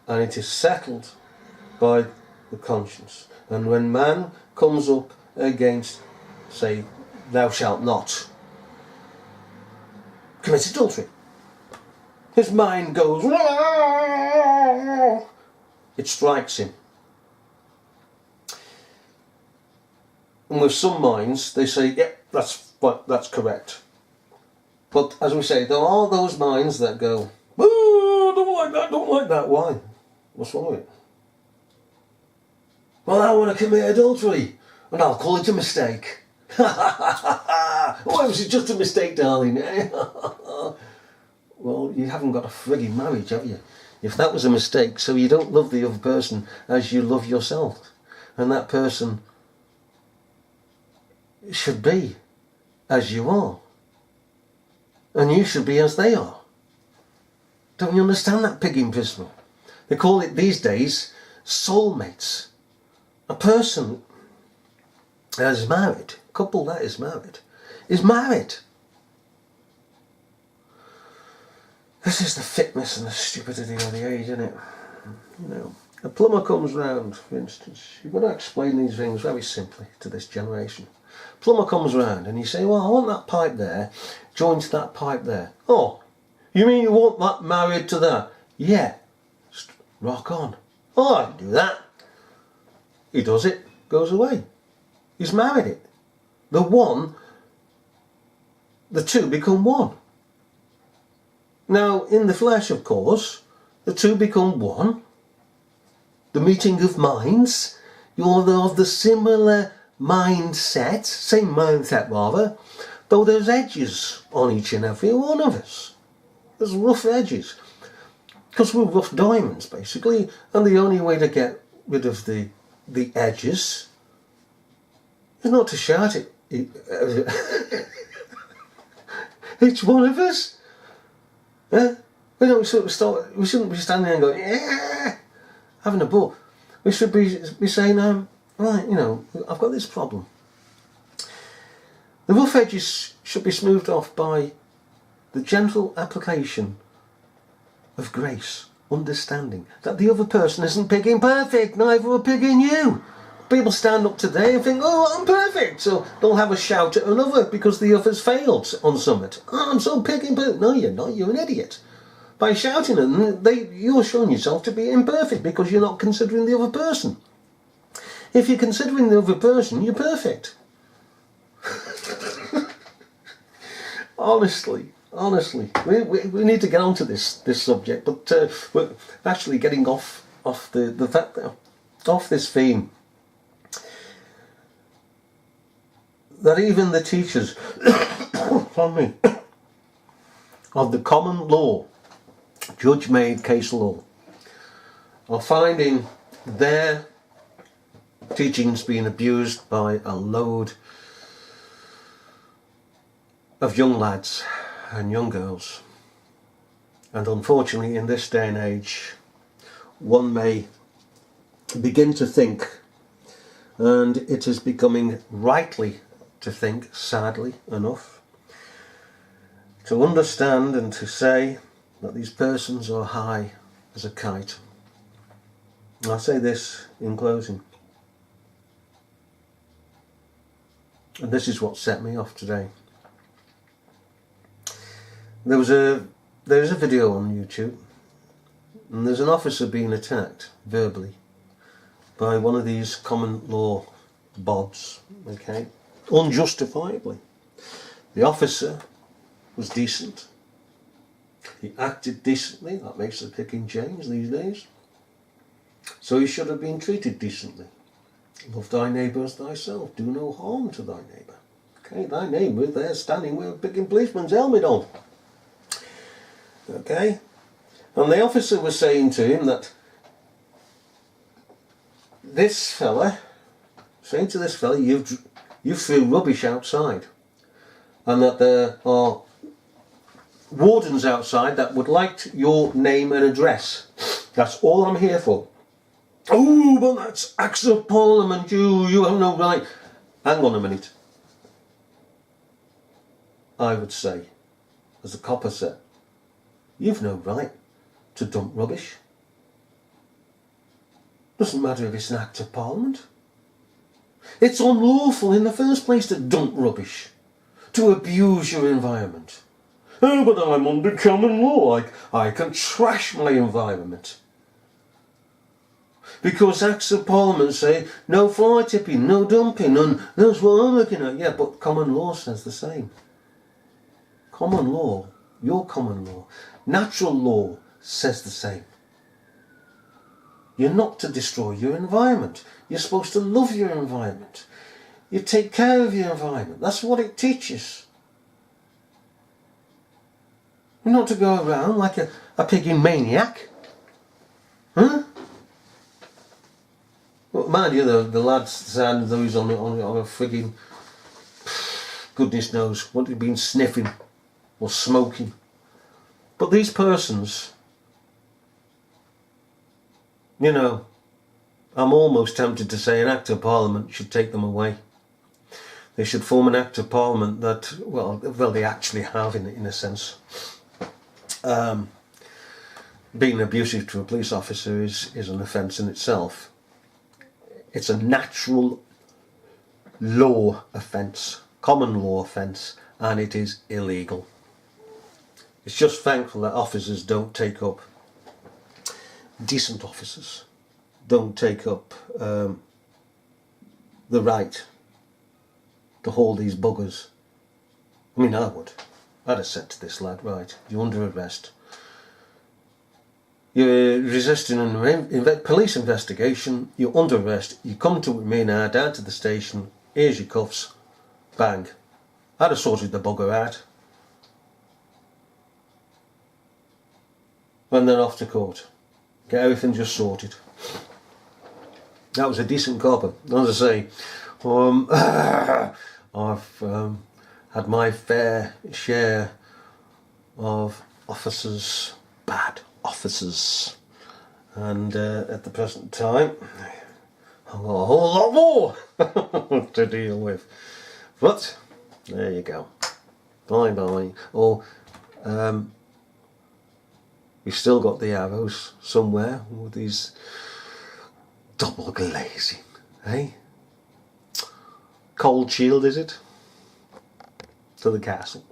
and it is settled by the conscience. And when man comes up against, say, thou shalt not commit adultery, his mind goes, it strikes him. And with some minds, they say, yep, that's correct. But as we say, there are those minds that go, don't like that. Why? What's wrong with it? Well, I want to commit adultery, and I'll call it a mistake. Oh, it was just a mistake, darling. Well, you haven't got a frigging marriage, have you? If that was a mistake, so you don't love the other person as you love yourself. And that person should be as you are. And you should be as they are. Don't you understand that pigging principle? They call it these days soulmates. A person that is married, a couple that is married. This is the fitness and the stupidity of the age, isn't it? You know, a plumber comes round, for instance. You've got to explain these things very simply to this generation. Plumber comes round and you say, well, I want that pipe there, joined to that pipe there. Oh, you mean you want that married to that? Yeah. Rock on. Oh, I can do that. He does it, goes away. He's married it. The two become one. Now, in the flesh, of course, the two become one. The meeting of minds. You're of the similar mindset, same mindset rather, though there's edges on each and every one of us. There's rough edges. Because we're rough diamonds, basically, and the only way to get rid of the edges is not to shout at each one of us. We shouldn't be standing there and going, yeah, having a bull. We should be saying, right, you know, I've got this problem. The rough edges should be smoothed off by the gentle application of grace, understanding that the other person isn't pigging perfect, neither are pigging you. People stand up today and think, oh, I'm perfect, so they'll have a shout at another because the other's failed on something. Oh, I'm so pigging perfect. No, you're not, you're an idiot. By shouting at them, you're showing yourself to be imperfect because you're not considering the other person. If you're considering the other person, you're perfect. Honestly, we need to get onto this subject, but we're actually getting off this theme. That even the teachers of the common law, judge-made case law, are finding their teachings being abused by a load of young lads and young girls. And unfortunately, in this day and age, one may begin to think, and it is becoming rightly to think, sadly enough, to understand and to say that these persons are high as a kite. And I'll say this in closing. And this is what set me off today. There's a video on YouTube, and there's an officer being attacked verbally by one of these common law bods, okay, unjustifiably. The officer was decent. He acted decently. That makes the picking change these days. So he should have been treated decently. Love thy neighbour as thyself. Do no harm to thy neighbour. Okay, thy neighbour there standing with a picking policeman's helmet on. Okay, and the officer was saying to him that this fella, you threw rubbish outside, and that there are wardens outside that would like your name and address. That's all I'm here for. Oh, but that's Acts of Parliament, you have no right. Hang on a minute. I would say, as the copper said, you've no right to dump rubbish. Doesn't matter if it's an Act of Parliament. It's unlawful in the first place to dump rubbish, to abuse your environment. Oh, but I'm under common law. I can trash my environment. Because Acts of Parliament say no fly tipping, no dumping, and that's what I'm looking at. Yeah, but common law says the same. Common law, your common law, natural law says the same. You're not to destroy your environment. You're supposed to love your environment. You take care of your environment. That's what it teaches. You're not to go around like a pigging maniac. Huh? Well, mind you, the lads sound those on a frigging, goodness knows what they've been sniffing or smoking. But these persons, you know, I'm almost tempted to say an Act of Parliament should take them away. They should form an Act of Parliament that, well, they actually have in a sense. Being abusive to a police officer is an offence in itself. It's a natural law offence, common law offence, and it is illegal. It's just thankful that officers don't take up, decent officers don't take up the right to hold these buggers. I mean, I would. I'd have said to this lad, right, you're under arrest. You're resisting a police investigation, you're under arrest, you come to me now, down to the station, here's your cuffs, bang. I'd have sorted the bugger out. And then off to court. Get everything just sorted. That was a decent copper. As I say, I've had my fair share of officers, bad officers, and at the present time I've got a whole lot more to deal with. But there you go. Bye bye. Or we've still got the arrows somewhere with these double glazing, eh? Cold shield, is it? To the castle.